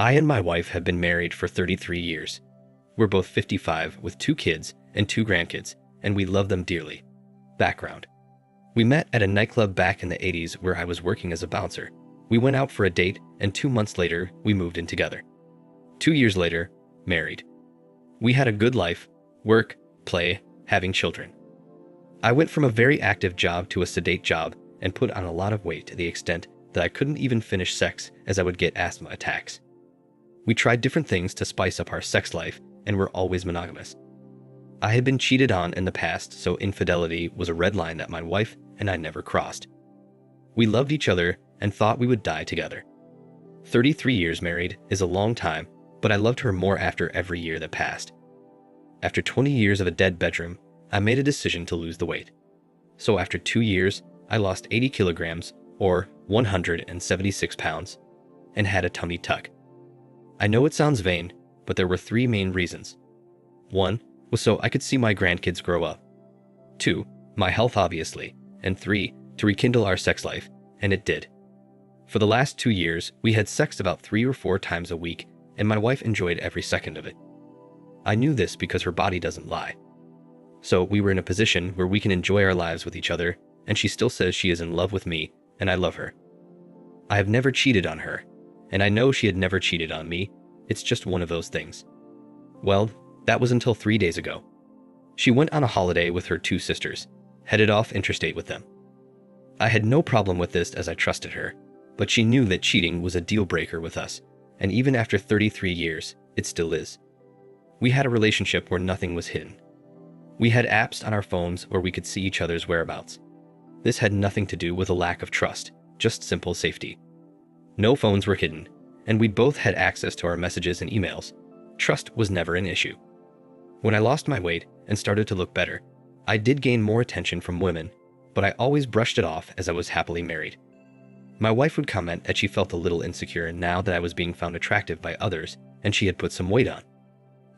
I and my wife have been married for 33 years. We're both 55 with 2 kids and 2 grandkids, and we love them dearly. Background. We met at a nightclub back in the 80s where I was working as a bouncer. We went out for a date, and 2 months later, we moved in together. 2 years later, married. We had a good life, work, play, having children. I went from a very active job to a sedate job and put on a lot of weight to the extent that I couldn't even finish sex as I would get asthma attacks. We tried different things to spice up our sex life and were always monogamous. I had been cheated on in the past, so infidelity was a red line that my wife and I never crossed. We loved each other and thought we would die together. 33 years married is a long time, but I loved her more after every year that passed. After 20 years of a dead bedroom, I made a decision to lose the weight. So after 2 years, I lost 80 kilograms, or 176 pounds, and had a tummy tuck. I know it sounds vain, but there were 3 main reasons. 1 was so I could see my grandkids grow up. 2, my health obviously, and 3, to rekindle our sex life, and it did. For the last 2 years, we had sex about 3 or 4 times a week, and my wife enjoyed every second of it. I knew this because her body doesn't lie. So we were in a position where we can enjoy our lives with each other, and she still says she is in love with me, and I love her. I have never cheated on her, and I know she had never cheated on me. It's just one of those things. Well, that was until 3 days ago. She went on a holiday with her 2 sisters, headed off interstate with them. I had no problem with this as I trusted her, but she knew that cheating was a deal breaker with us, and even after 33 years, it still is. We had a relationship where nothing was hidden. We had apps on our phones where we could see each other's whereabouts. This had nothing to do with a lack of trust, just simple safety. No phones were hidden, and we both had access to our messages and emails. Trust was never an issue. When I lost my weight and started to look better, I did gain more attention from women, but I always brushed it off as I was happily married. My wife would comment that she felt a little insecure now that I was being found attractive by others and she had put some weight on.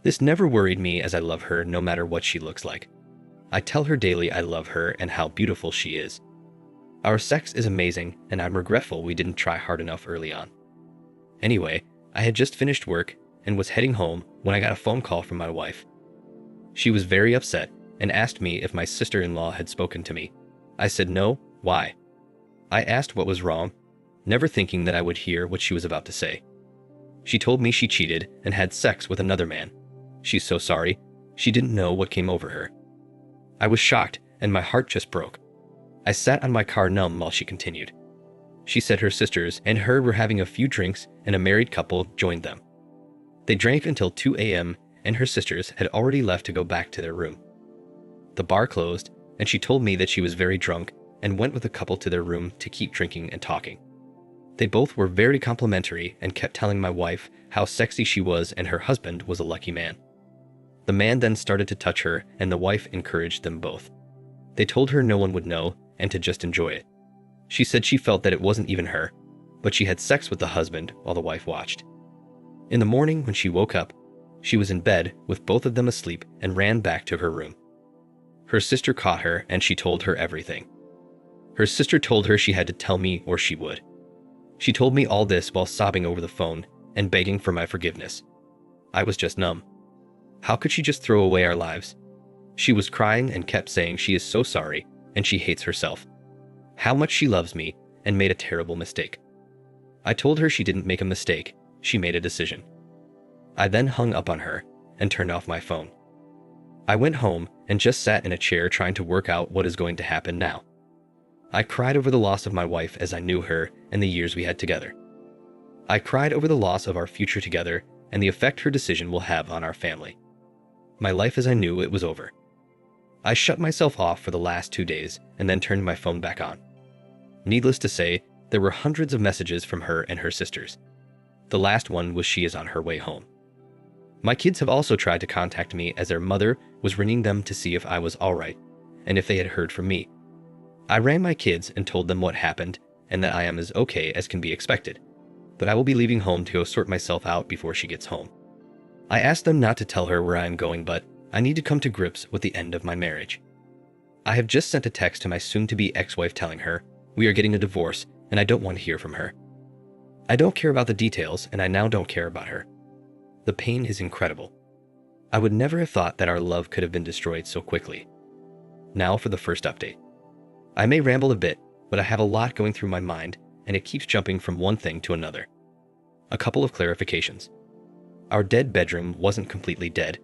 This never worried me as I love her no matter what she looks like. I tell her daily I love her and how beautiful she is. Our sex is amazing, and I'm regretful we didn't try hard enough early on. Anyway, I had just finished work and was heading home when I got a phone call from my wife. She was very upset and asked me if my sister-in-law had spoken to me. I said no, why? I asked what was wrong, never thinking that I would hear what she was about to say. She told me she cheated and had sex with another man. She's so sorry, she didn't know what came over her. I was shocked and my heart just broke. I sat on my car numb while she continued. She said her sisters and her were having a few drinks and a married couple joined them. They drank until 2 a.m. and her sisters had already left to go back to their room. The bar closed and she told me that she was very drunk and went with the couple to their room to keep drinking and talking. They both were very complimentary and kept telling my wife how sexy she was and her husband was a lucky man. The man then started to touch her and the wife encouraged them both. They told her no one would know and to just enjoy it. She said she felt that it wasn't even her, but she had sex with the husband while the wife watched. In the morning when she woke up, she was in bed with both of them asleep and ran back to her room. Her sister caught her and she told her everything. Her sister told her she had to tell me or she would. She told me all this while sobbing over the phone and begging for my forgiveness. I was just numb. How could she just throw away our lives? She was crying and kept saying she is so sorry and she hates herself. How much she loves me and made a terrible mistake. I told her she didn't make a mistake, she made a decision. I then hung up on her and turned off my phone. I went home and just sat in a chair trying to work out what is going to happen now. I cried over the loss of my wife as I knew her and the years we had together. I cried over the loss of our future together and the effect her decision will have on our family. My life as I knew it was over. I shut myself off for the last 2 days and then turned my phone back on. Needless to say, there were hundreds of messages from her and her sisters. The last one was she is on her way home. My kids have also tried to contact me as their mother was ringing them to see if I was alright and if they had heard from me. I rang my kids and told them what happened and that I am as okay as can be expected, but I will be leaving home to go sort myself out before she gets home. I asked them not to tell her where I am going, but I need to come to grips with the end of my marriage. I have just sent a text to my soon-to-be ex-wife telling her we are getting a divorce and I don't want to hear from her. I don't care about the details, and I now don't care about her. The pain is incredible. I would never have thought that our love could have been destroyed so quickly. Now for the first update. I may ramble a bit, but I have a lot going through my mind, and it keeps jumping from one thing to another. A couple of clarifications. Our dead bedroom wasn't completely dead,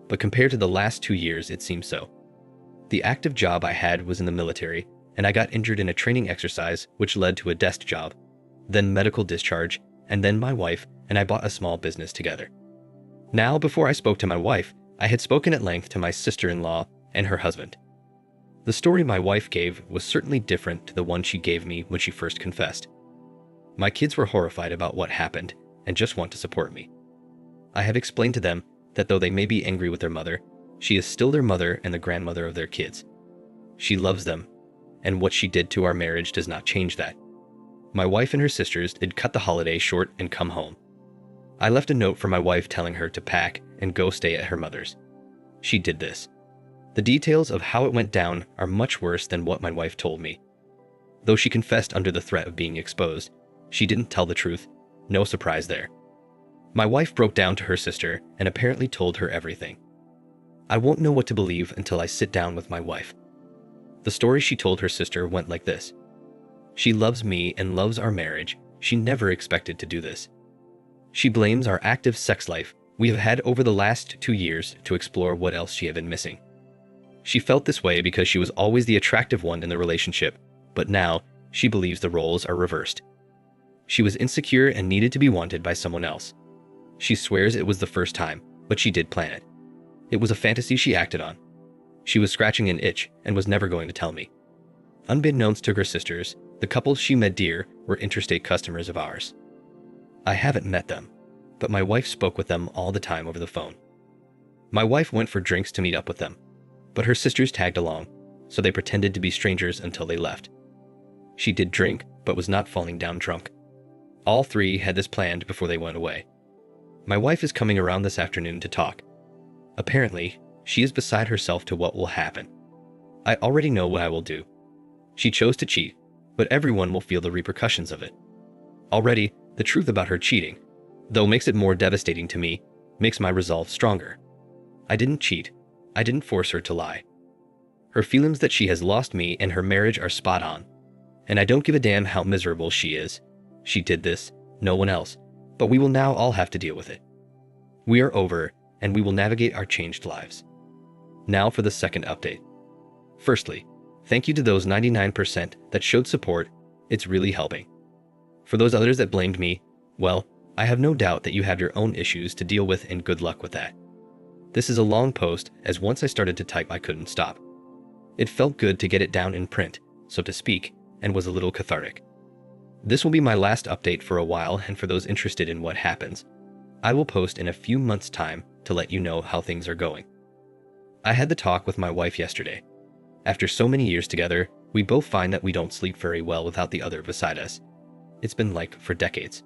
but compared to the last 2 years, it seems so. The active job I had was in the military, and I got injured in a training exercise which led to a desk job, then medical discharge, and then my wife and I bought a small business together. Now, before I spoke to my wife, I had spoken at length to my sister-in-law and her husband. The story my wife gave was certainly different to the one she gave me when she first confessed. My kids were horrified about what happened and just want to support me. I have explained to them that though they may be angry with their mother, she is still their mother and the grandmother of their kids. She loves them, and what she did to our marriage does not change that. My wife and her sisters did cut the holiday short and come home. I left a note for my wife telling her to pack and go stay at her mother's. She did this. The details of how it went down are much worse than what my wife told me. Though she confessed under the threat of being exposed, she didn't tell the truth. No surprise there. My wife broke down to her sister and apparently told her everything. I won't know what to believe until I sit down with my wife. The story she told her sister went like this. She loves me and loves our marriage. She never expected to do this. She blames our active sex life we have had over the last 2 years to explore what else she had been missing. She felt this way because she was always the attractive one in the relationship, but now she believes the roles are reversed. She was insecure and needed to be wanted by someone else. She swears it was the first time, but she did plan it. It was a fantasy she acted on. She was scratching an itch and was never going to tell me. Unbeknownst to her sisters, the couples she met dear were interstate customers of ours. I haven't met them, but my wife spoke with them all the time over the phone. My wife went for drinks to meet up with them, but her sisters tagged along, so they pretended to be strangers until they left. She did drink, but was not falling down drunk. All three had this planned before they went away. My wife is coming around this afternoon to talk. Apparently, she is beside herself to what will happen. I already know what I will do. She chose to cheat, but everyone will feel the repercussions of it. Already, the truth about her cheating, though makes it more devastating to me, makes my resolve stronger. I didn't cheat. I didn't force her to lie. Her feelings that she has lost me and her marriage are spot on. And I don't give a damn how miserable she is. She did this, no one else, but we will now all have to deal with it. We are over, and we will navigate our changed lives. Now for the second update. Firstly, thank you to those 99% that showed support. It's really helping. For those others that blamed me, well, I have no doubt that you have your own issues to deal with, and good luck with that. This is a long post, as once I started to type I couldn't stop. It felt good to get it down in print, so to speak, and was a little cathartic. This will be my last update for a while, and for those interested in what happens, I will post in a few months' time to let you know how things are going. I had the talk with my wife yesterday. After so many years together, we both find that we don't sleep very well without the other beside us. It's been like for decades.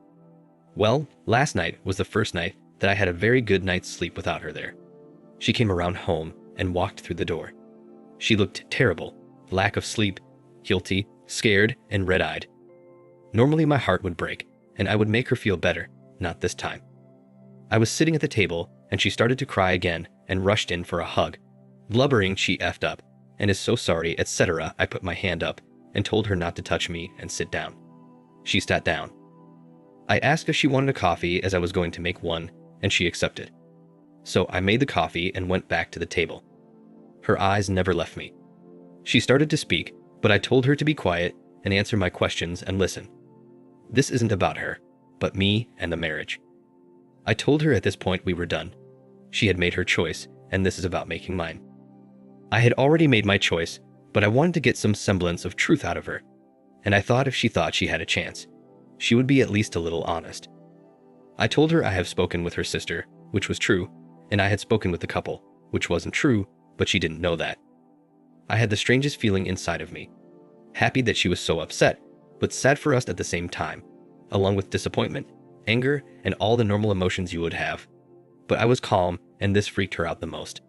Well, last night was the first night that I had a very good night's sleep without her there. She came around home and walked through the door. She looked terrible, lack of sleep, guilty, scared, and red-eyed. Normally my heart would break, and I would make her feel better, not this time. I was sitting at the table, and she started to cry again and rushed in for a hug, blubbering she effed up, and is so sorry, etc. I put my hand up and told her not to touch me and sit down. She sat down. I asked if she wanted a coffee, as I was going to make one, and she accepted. So I made the coffee and went back to the table. Her eyes never left me. She started to speak, but I told her to be quiet and answer my questions and listen. This isn't about her, but me and the marriage. I told her at this point we were done. She had made her choice, and this is about making mine. I had already made my choice, but I wanted to get some semblance of truth out of her, and I thought if she thought she had a chance, she would be at least a little honest. I told her I have spoken with her sister, which was true, and I had spoken with the couple, which wasn't true, but she didn't know that. I had the strangest feeling inside of me. Happy that she was so upset, but sad for us at the same time, along with disappointment, anger, and all the normal emotions you would have. But I was calm, and this freaked her out the most.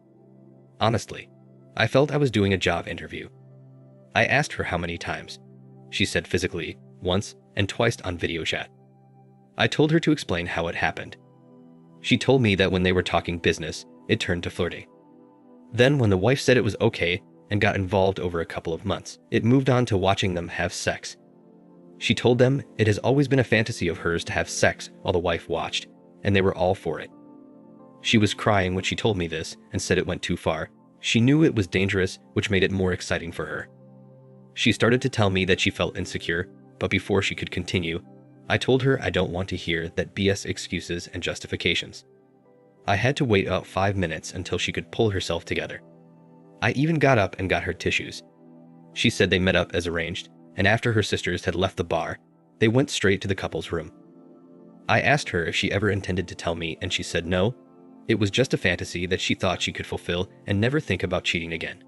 Honestly, I felt I was doing a job interview. I asked her how many times. She said physically, once, and twice on video chat. I told her to explain how it happened. She told me that when they were talking business, it turned to flirting. Then when the wife said it was okay and got involved over a couple of months, it moved on to watching them have sex. She told them it has always been a fantasy of hers to have sex while the wife watched, and they were all for it. She was crying when she told me this and said it went too far. She knew it was dangerous, which made it more exciting for her. She started to tell me that she felt insecure, but before she could continue, I told her I don't want to hear that BS excuses and justifications. I had to wait about 5 minutes until she could pull herself together. I even got up and got her tissues. She said they met up as arranged, and after her sisters had left the bar, they went straight to the couple's room. I asked her if she ever intended to tell me, and she said no. It was just a fantasy that she thought she could fulfill and never think about cheating again.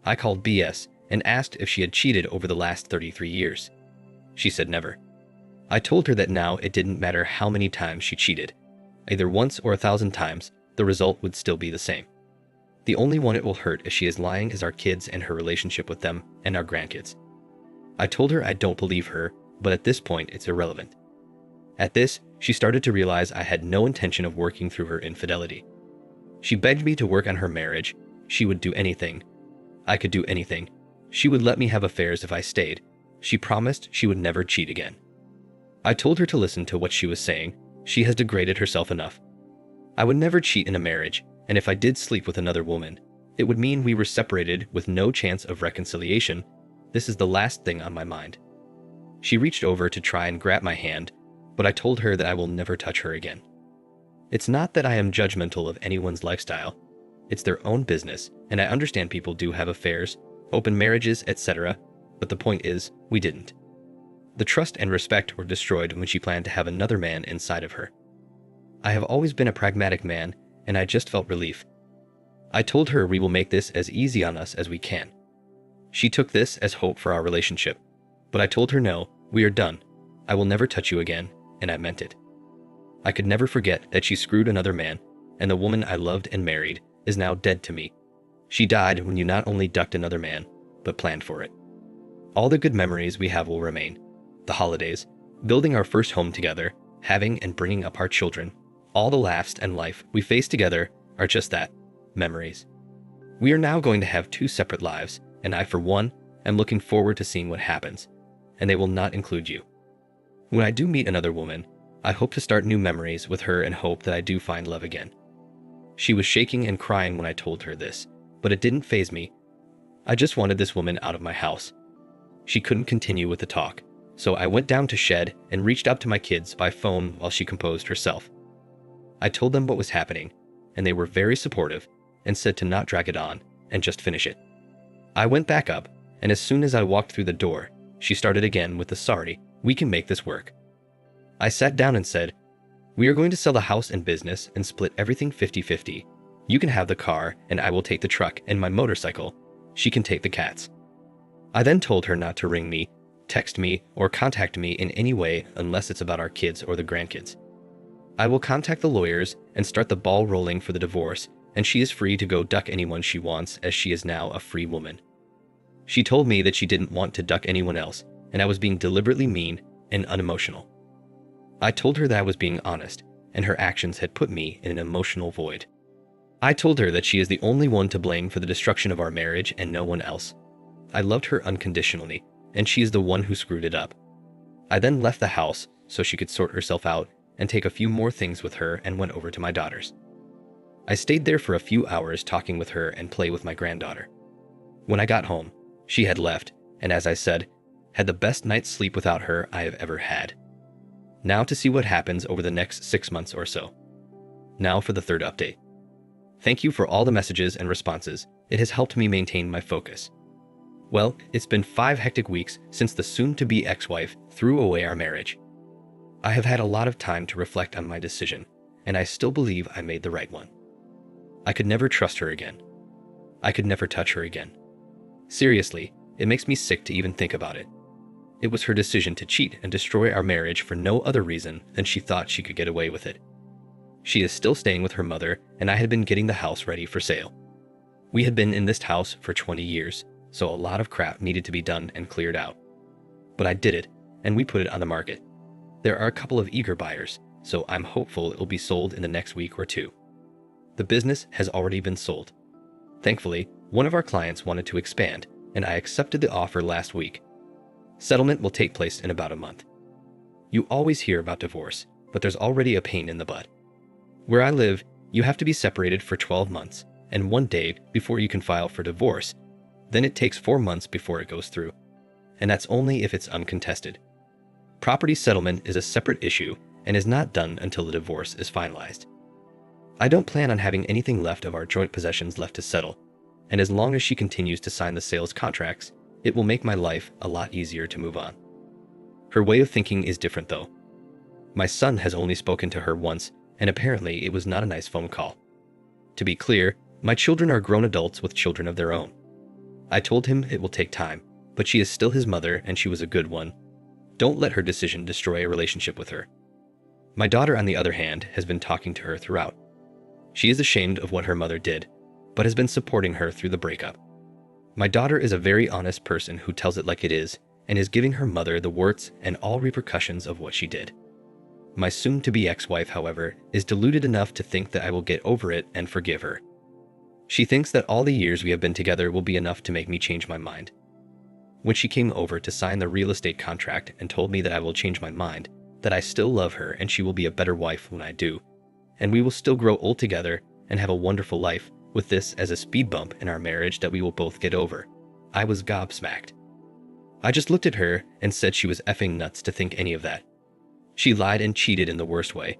I called BS and asked if she had cheated over the last 33 years. She said never. I told her that now it didn't matter how many times she cheated. Either once or 1,000 times, the result would still be the same. The only one it will hurt if she is lying is our kids and her relationship with them and our grandkids. I told her I don't believe her, but at this point it's irrelevant. At this, she started to realize I had no intention of working through her infidelity. She begged me to work on her marriage. She would do anything. I could do anything. She would let me have affairs if I stayed. She promised she would never cheat again. I told her to listen to what she was saying. She has degraded herself enough. I would never cheat in a marriage, and if I did sleep with another woman, it would mean we were separated with no chance of reconciliation. This is the last thing on my mind. She reached over to try and grab my hand, but I told her that I will never touch her again. It's not that I am judgmental of anyone's lifestyle. It's their own business, and I understand people do have affairs, open marriages, etc., but the point is, we didn't. The trust and respect were destroyed when she planned to have another man inside of her. I have always been a pragmatic man, and I just felt relief. I told her we will make this as easy on us as we can. She took this as hope for our relationship, but I told her no, we are done. I will never touch you again, and I meant it. I could never forget that she screwed another man, and the woman I loved and married is now dead to me. She died when you not only ducked another man, but planned for it. All the good memories we have will remain. The holidays, building our first home together, having and bringing up our children, all the laughs and life we face together are just that, memories. We are now going to have 2 separate lives, and I, for one, am looking forward to seeing what happens, and they will not include you. When I do meet another woman, I hope to start new memories with her and hope that I do find love again. She was shaking and crying when I told her this, but it didn't faze me. I just wanted this woman out of my house. She couldn't continue with the talk, so I went down to shed and reached out to my kids by phone while she composed herself. I told them what was happening, and they were very supportive and said to not drag it on and just finish it. I went back up, and as soon as I walked through the door, she started again with the sorry, we can make this work. I sat down and said, we are going to sell the house and business and split everything 50-50. You can have the car and I will take the truck and my motorcycle. She can take the cats. I then told her not to ring me, text me, or contact me in any way unless it's about our kids or the grandkids. I will contact the lawyers and start the ball rolling for the divorce, and she is free to go duck anyone she wants as she is now a free woman. She told me that she didn't want to duck anyone else, and I was being deliberately mean and unemotional. I told her that I was being honest, and her actions had put me in an emotional void. I told her that she is the only one to blame for the destruction of our marriage and no one else. I loved her unconditionally, and she is the one who screwed it up. I then left the house so she could sort herself out and take a few more things with her and went over to my daughter's. I stayed there for a few hours talking with her and play with my granddaughter. When I got home, she had left, and as I said, had the best night's sleep without her I have ever had. Now to see what happens over the next 6 months or so. Now for the third update. Thank you for all the messages and responses. It has helped me maintain my focus. Well, it's been 5 hectic weeks since the soon-to-be ex-wife threw away our marriage. I have had a lot of time to reflect on my decision, and I still believe I made the right one. I could never trust her again. I could never touch her again. Seriously, it makes me sick to even think about it. It was her decision to cheat and destroy our marriage for no other reason than she thought she could get away with it. She is still staying with her mother, and I had been getting the house ready for sale. We had been in this house for 20 years, so a lot of crap needed to be done and cleared out. But I did it, and we put it on the market. There are a couple of eager buyers, so I'm hopeful it will be sold in the next week or two. The business has already been sold. Thankfully, one of our clients wanted to expand, and I accepted the offer last week. Settlement will take place in about a month. You always hear about divorce, but there's already a pain in the butt. Where I live, you have to be separated for 12 months and 1 day before you can file for divorce. Then it takes 4 months before it goes through. And that's only if it's uncontested. Property settlement is a separate issue and is not done until the divorce is finalized. I don't plan on having anything left of our joint possessions left to settle, and as long as she continues to sign the sales contracts, it will make my life a lot easier to move on. Her way of thinking is different though. My son has only spoken to her once, and apparently it was not a nice phone call. To be clear, my children are grown adults with children of their own. I told him it will take time, but she is still his mother and she was a good one. Don't let her decision destroy a relationship with her. My daughter, on the other hand, has been talking to her throughout. She is ashamed of what her mother did, but has been supporting her through the breakup. My daughter is a very honest person who tells it like it is and is giving her mother the warts and all repercussions of what she did. My soon-to-be ex-wife, however, is deluded enough to think that I will get over it and forgive her. She thinks that all the years we have been together will be enough to make me change my mind. When she came over to sign the real estate contract and told me that I will change my mind, that I still love her and she will be a better wife when I do, and we will still grow old together and have a wonderful life, with this as a speed bump in our marriage that we will both get over, I was gobsmacked. I just looked at her and said she was effing nuts to think any of that. She lied and cheated in the worst way.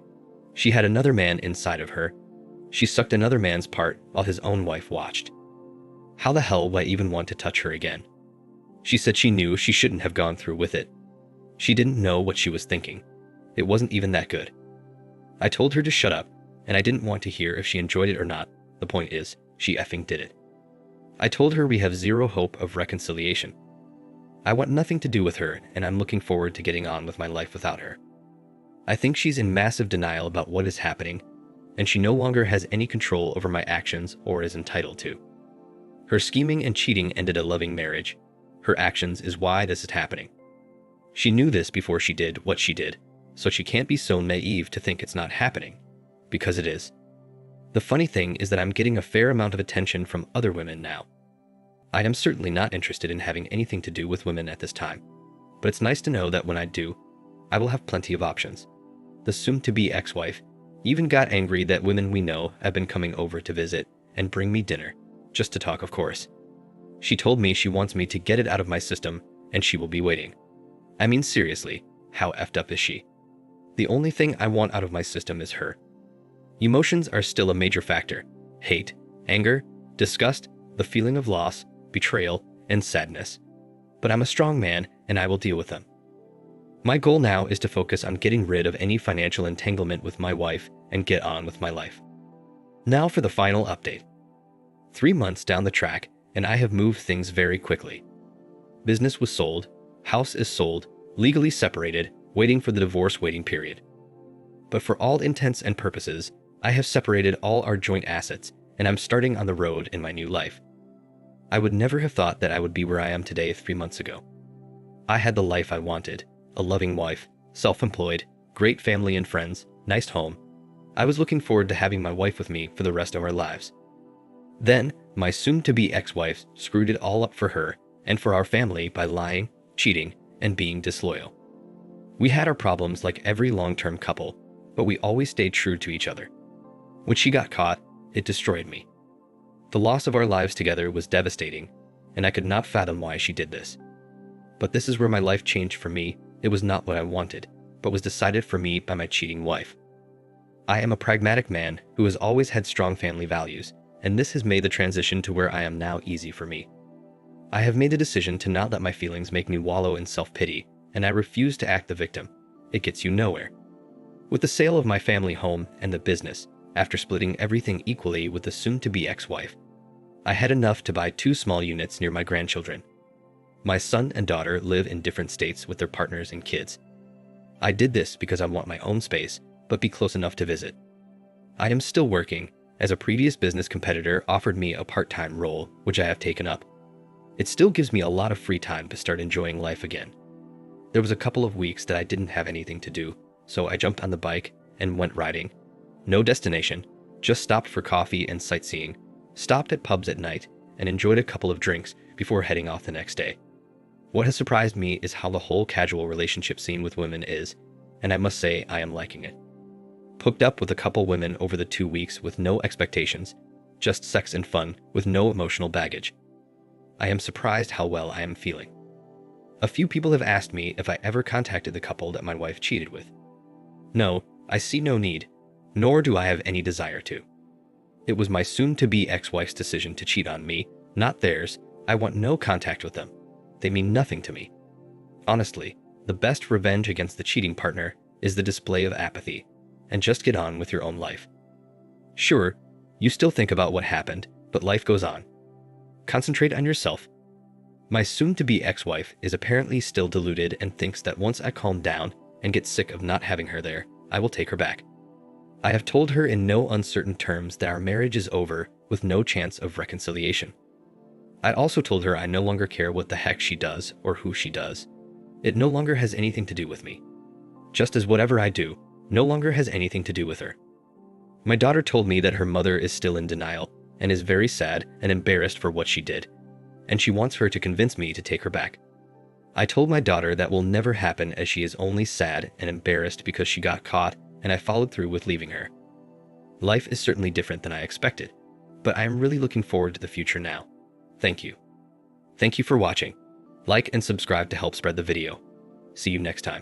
She had another man inside of her. She sucked another man's part while his own wife watched. How the hell would I even want to touch her again? She said she knew she shouldn't have gone through with it. She didn't know what she was thinking. It wasn't even that good. I told her to shut up, and I didn't want to hear if she enjoyed it or not. The point is, she effing did it. I told her we have zero hope of reconciliation. I want nothing to do with her, and I'm looking forward to getting on with my life without her. I think she's in massive denial about what is happening, and she no longer has any control over my actions or is entitled to. Her scheming and cheating ended a loving marriage. Her actions is why this is happening. She knew this before she did what she did, so she can't be so naive to think it's not happening, because it is. The funny thing is that I'm getting a fair amount of attention from other women now. I am certainly not interested in having anything to do with women at this time, but it's nice to know that when I do, I will have plenty of options. The soon-to-be ex-wife even got angry that women we know have been coming over to visit and bring me dinner, just to talk, of course. She told me she wants me to get it out of my system and she will be waiting. I mean, seriously, how effed up is she? The only thing I want out of my system is her. Emotions are still a major factor. Hate, anger, disgust, the feeling of loss, betrayal, and sadness. But I'm a strong man and I will deal with them. My goal now is to focus on getting rid of any financial entanglement with my wife and get on with my life. Now for the final update. 3 months down the track and I have moved things very quickly. Business was sold, house is sold, legally separated, waiting for the divorce waiting period. But for all intents and purposes, I have separated all our joint assets and I'm starting on the road in my new life. I would never have thought that I would be where I am today 3 months ago. I had the life I wanted, a loving wife, self-employed, great family and friends, nice home. I was looking forward to having my wife with me for the rest of our lives. Then, my soon-to-be ex-wife screwed it all up for her and for our family by lying, cheating, and being disloyal. We had our problems like every long-term couple, but we always stayed true to each other. When she got caught, it destroyed me. The loss of our lives together was devastating, and I could not fathom why she did this. But this is where my life changed for me. It was not what I wanted, but was decided for me by my cheating wife. I am a pragmatic man who has always had strong family values, and this has made the transition to where I am now easy for me. I have made the decision to not let my feelings make me wallow in self-pity, and I refuse to act the victim. It gets you nowhere. With the sale of my family home and the business, after splitting everything equally with the soon-to-be ex-wife, I had enough to buy 2 small units near my grandchildren. My son and daughter live in different states with their partners and kids. I did this because I want my own space, but be close enough to visit. I am still working, as a previous business competitor offered me a part-time role, which I have taken up. It still gives me a lot of free time to start enjoying life again. There was a couple of weeks that I didn't have anything to do, so I jumped on the bike and went riding. No destination, just stopped for coffee and sightseeing, stopped at pubs at night, and enjoyed a couple of drinks before heading off the next day. What has surprised me is how the whole casual relationship scene with women is, and I must say I am liking it. Hooked up with a couple women over the 2 weeks with no expectations, just sex and fun with no emotional baggage. I am surprised how well I am feeling. A few people have asked me if I ever contacted the couple that my wife cheated with. No, I see no need, nor do I have any desire to. It was my soon-to-be ex-wife's decision to cheat on me, not theirs. I want no contact with them. They mean nothing to me. Honestly, the best revenge against the cheating partner is the display of apathy, and just get on with your own life. Sure, you still think about what happened, but life goes on. Concentrate on yourself. My soon-to-be ex-wife is apparently still deluded and thinks that once I calm down and get sick of not having her there, I will take her back. I have told her in no uncertain terms that our marriage is over with no chance of reconciliation. I also told her I no longer care what the heck she does or who she does. It no longer has anything to do with me. Just as whatever I do no longer has anything to do with her. My daughter told me that her mother is still in denial and is very sad and embarrassed for what she did, and she wants her to convince me to take her back. I told my daughter that will never happen as she is only sad and embarrassed because she got caught and I followed through with leaving her. Life is certainly different than I expected, but I am really looking forward to the future now. Thank you. Thank you for watching. Like and subscribe to help spread the video. See you next time.